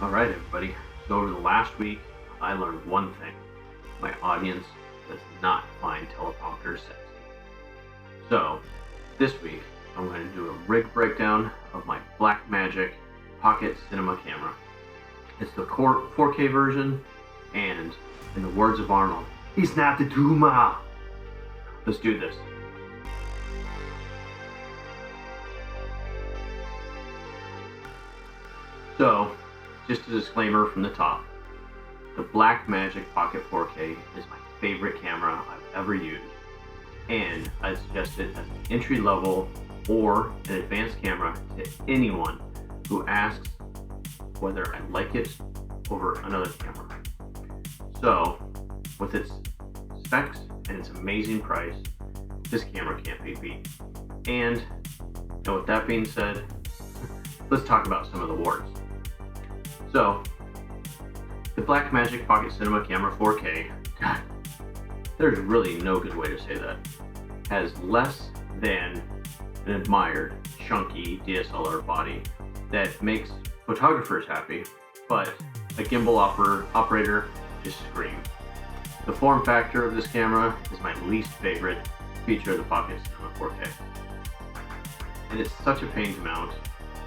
Alright everybody, so over the last week I learned one thing. My audience does not find teleprompters sexy. So this week I'm going to do a rig breakdown of my Blackmagic Pocket Cinema Camera. It's the 4K version, and in the words of Arnold, he's not the Duma! Let's do this. So, just a disclaimer from the top. The Blackmagic Pocket 4K is my favorite camera I've ever used, and I suggest it as an entry-level or an advanced camera to anyone who asks whether I like it over another camera. So, with its specs and its amazing price, this camera can't be beat. And with that being said, let's talk about some of the warts. So, the Blackmagic Pocket Cinema Camera 4K, God, there's really no good way to say that, has less than an admired, chunky DSLR body that makes photographers happy, but a gimbal operator just screams. The form factor of this camera is my least favorite feature of the Pocket Cinema 4K. And it's such a pain to mount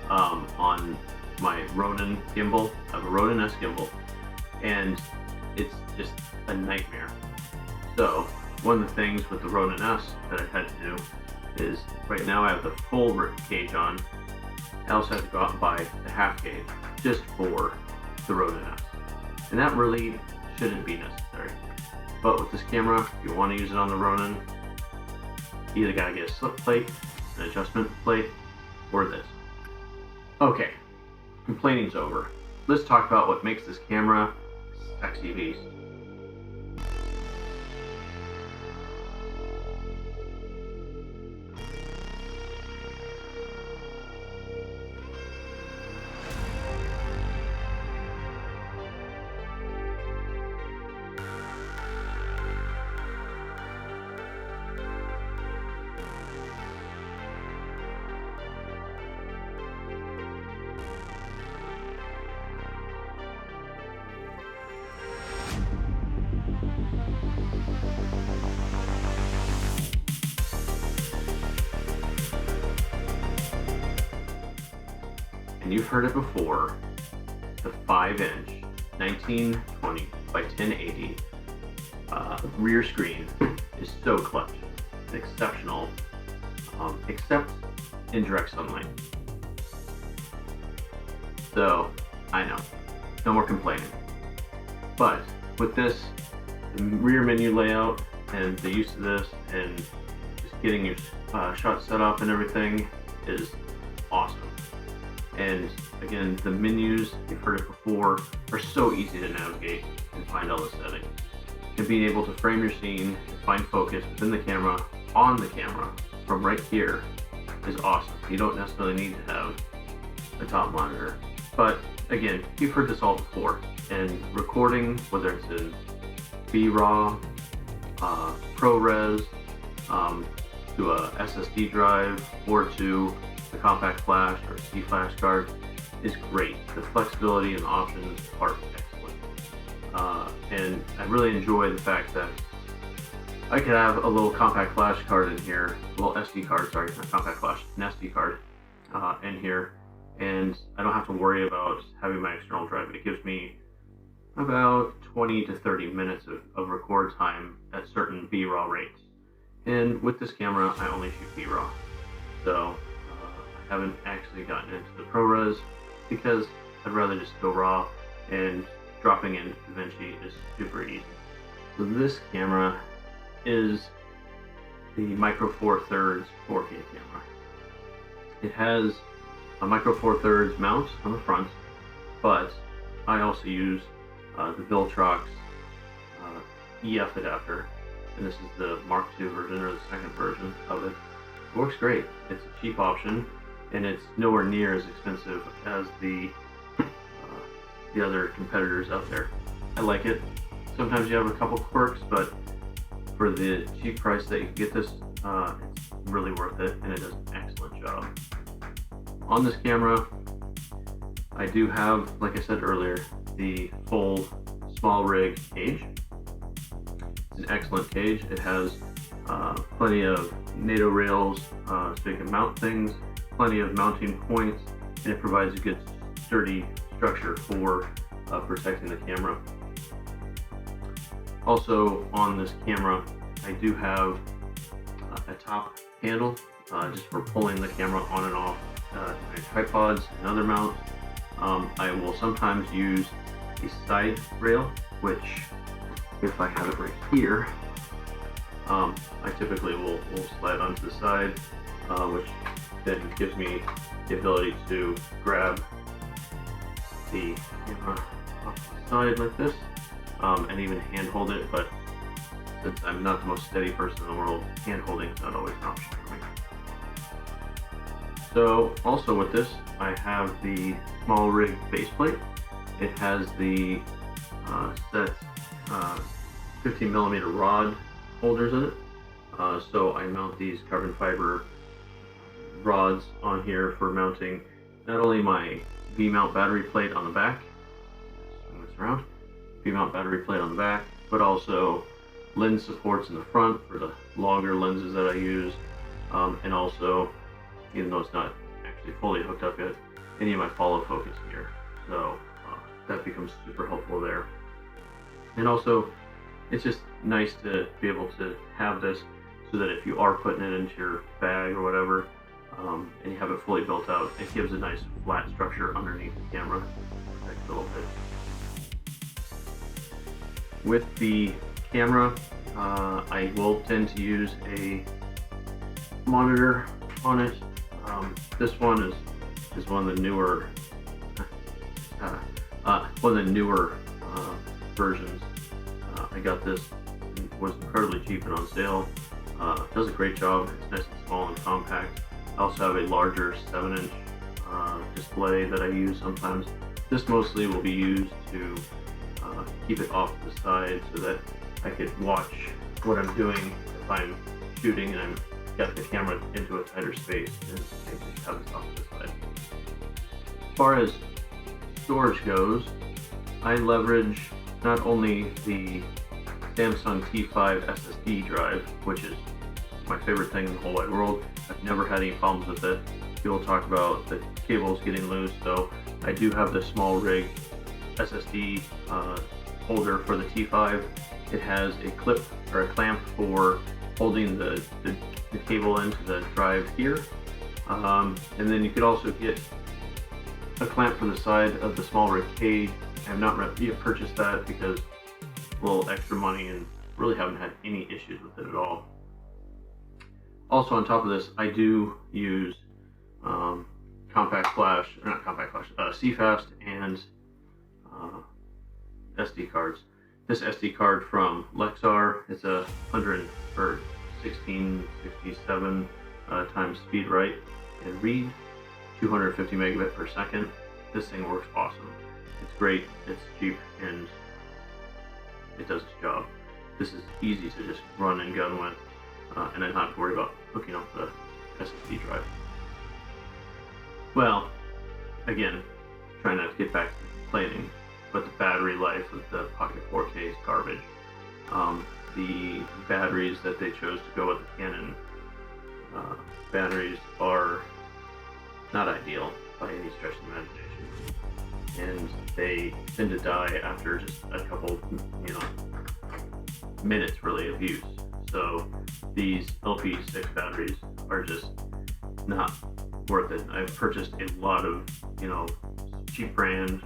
on my Ronin gimbal. I have a Ronin S gimbal, and it's just a nightmare. So one of the things with the Ronin S that I've had to do is, right now I have the full gauge on. I also have to go out and buy the half gauge just for the Ronin S. And that really shouldn't be necessary. But with this camera, if you want to use it on the Ronin, you either gotta get a slip plate, an adjustment plate, or this. Okay. Complaining's over. Let's talk about what makes this camera a sexy beast. And you've heard it before, the 5-inch 1920 by 1080 rear screen is so clutch and exceptional, except in direct sunlight. So, I know, no more complaining. But with this, the rear menu layout and the use of this and just getting your shot set up and everything is awesome. And again, the menus, you've heard it before, are so easy to navigate and find all the settings. And being able to frame your scene and find focus within the camera, on the camera, from right here, is awesome. You don't necessarily need to have a top monitor. But again, you've heard this all before. And recording, whether it's in B-RAW, ProRes, to a SSD drive, or to the compact flash or C flash card, is great. The flexibility and the options are excellent. And I really enjoy the fact that I could have a little compact flash card in here, a little SD card, sorry, not compact flash, an SD card in here, and I don't have to worry about having my external drive. It gives me about 20 to 30 minutes of record time at certain B-RAW rates. And with this camera, I only shoot B-RAW. So I haven't actually gotten into the ProRes because I'd rather just go RAW, and dropping in DaVinci is super easy. So this camera is the Micro Four Thirds 4K camera. It has a Micro Four Thirds mount on the front, but I also use the Viltrox EF adapter, and this is the Mark II version, or the second version of it. It works great. It's a cheap option, and it's nowhere near as expensive as the other competitors out there. I like it. Sometimes you have a couple quirks, but for the cheap price that you can get this, it's really worth it, and it does an excellent job. On this camera, I do have, like I said earlier, the full small rig cage. It's an excellent cage. It has plenty of NATO rails so you can mount things, plenty of mounting points, and it provides a good sturdy structure for protecting the camera. Also on this camera, I do have a top handle just for pulling the camera on and off my tripods and other mounts. I will sometimes use a side rail, which, if I have it right here, I typically will slide onto the side, which then gives me the ability to grab the camera off the side like this, and even hand hold it, but since I'm not the most steady person in the world, hand holding is not always an option for me. So also with this, I have the small rig faceplate. It has the set 15mm rod holders in it. So I mount these carbon fiber rods on here for mounting not only my V-mount battery plate on the back, swing this around, V-mount battery plate on the back, but also lens supports in the front for the longer lenses that I use, and also, even though it's not actually fully hooked up yet, any of my follow focus gear. So that becomes super helpful there. And also, it's just nice to be able to have this so that if you are putting it into your bag or whatever, and you have it fully built out, it gives a nice flat structure underneath the camera. Protects a little bit. With the camera, I will tend to use a monitor on it. This one is one of the newer versions. I got this, it was incredibly cheap and on sale. Does a great job. It's nice and small and compact. I also have a larger 7-inch display that I use sometimes. This mostly will be used to keep it off to the side so that I could watch what I'm doing if I'm shooting and I'm got the camera into a tighter space, and I just have this off to the side. As far as storage goes, I leverage not only the Samsung T5 SSD drive, which is my favorite thing in the whole wide world. I've never had any problems with it. People talk about the cables getting loose, so I do have this small rig SSD holder for the T5. It has a clip or a clamp for holding the cable into the drive here, and then you could also get a clamp for the side of the small rig cage. I have not yet purchased that because a little extra money, and really haven't had any issues with it at all. Also on top of this, I do use CFast and SD cards. This SD card from Lexar, it's a 1667 times speed write and read, 250 megabit per second. This thing works awesome. It's great, it's cheap, and it does its job. This is easy to just run and gun with, and I don't have to worry about hooking up the SSD drive. Well, again, trying not to get back to complaining, but the battery life of the Pocket 4K is garbage. The batteries that they chose to go with the Canon batteries are not ideal by any stretch of the imagination, and they tend to die after just a couple, minutes really of use. So these LP6 batteries are just not worth it. I've purchased a lot of, cheap brand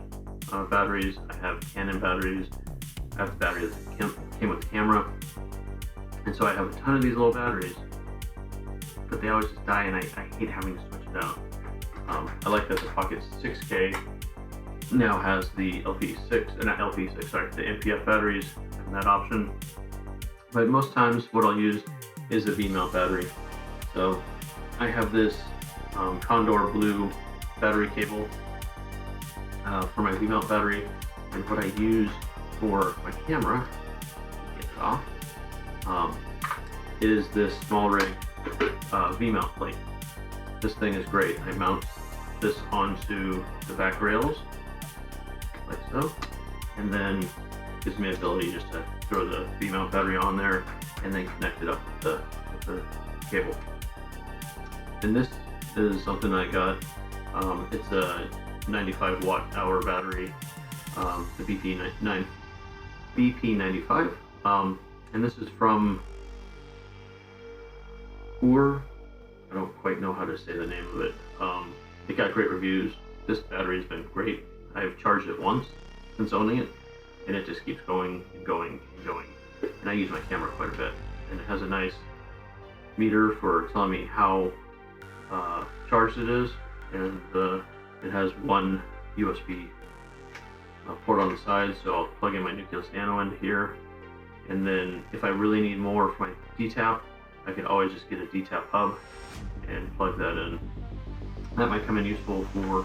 batteries. I have Canon batteries. I have the battery that came with the camera, and so I have a ton of these little batteries, but they always just die, and I hate having to switch it out. I like that the Pocket 6K now has the the NPF batteries and that option. But most times what I'll use is a V-mount battery. So I have this Condor blue battery cable for my V-mount battery, and what I use for my camera, get it off, is this small rig V-mount plate. This thing is great. I mount this onto the back rails, like so, and then gives me the ability just to throw the V-mount battery on there and then connect it up with the cable. And this is something I got. It's a 95 watt-hour battery, the BP95, and this is from I don't quite know how to say the name of it. It got great reviews. This battery's been great. I've charged it once since owning it, and it just keeps going and going and going. And I use my camera quite a bit, and it has a nice meter for telling me how charged it is, and it has one USB port on the side, so I'll plug in my Nucleus Nano into here, and then if I really need more for my DTAP, I can always just get a DTAP hub and plug that in. That might come in useful for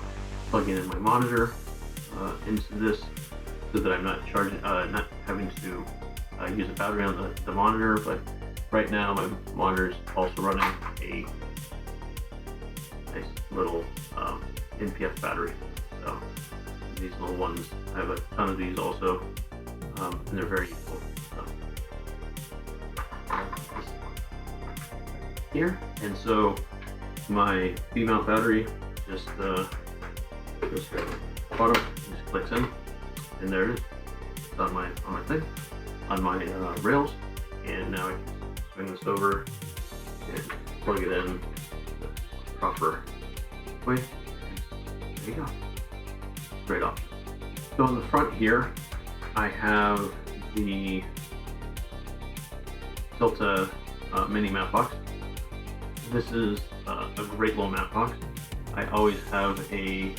plugging in my monitor into this, so that I'm not charging, not having to use a battery on the monitor. But right now my monitor is also running a nice little NPF battery. So these little ones, I have a ton of these also, and they're very useful. Here, and so my V-mount battery just goes here at the bottom, just clicks in, and there it is. It's on my thing, on my rails, and now I can swing this over and plug it in the proper way. There you go. Great option. So on the front here, I have the Tilta mini Mattebox. This is a great little Mattebox. I always have a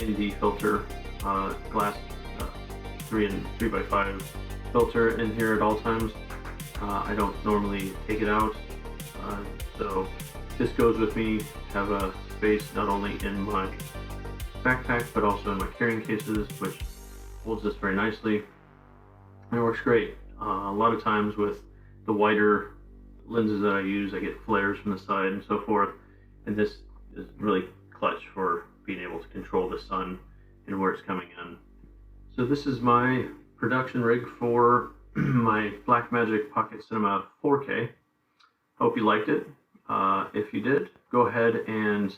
ND filter, glass 3x5 filter in here at all times. I don't normally take it out, so this goes with me. Have a space not only in my backpack but also in my carrying cases, which holds this very nicely. And it works great. A lot of times with the wider lenses that I use, I get flares from the side and so forth, and this is really clutch for being able to control the sun and where it's coming in. So this is my production rig for my Blackmagic Pocket Cinema 4K. Hope you liked it. If you did, go ahead and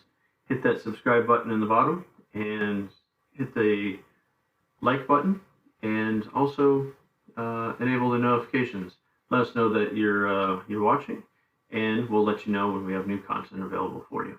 hit that subscribe button in the bottom and hit the like button, and also enable the notifications. Let us know that you're watching, and we'll let you know when we have new content available for you.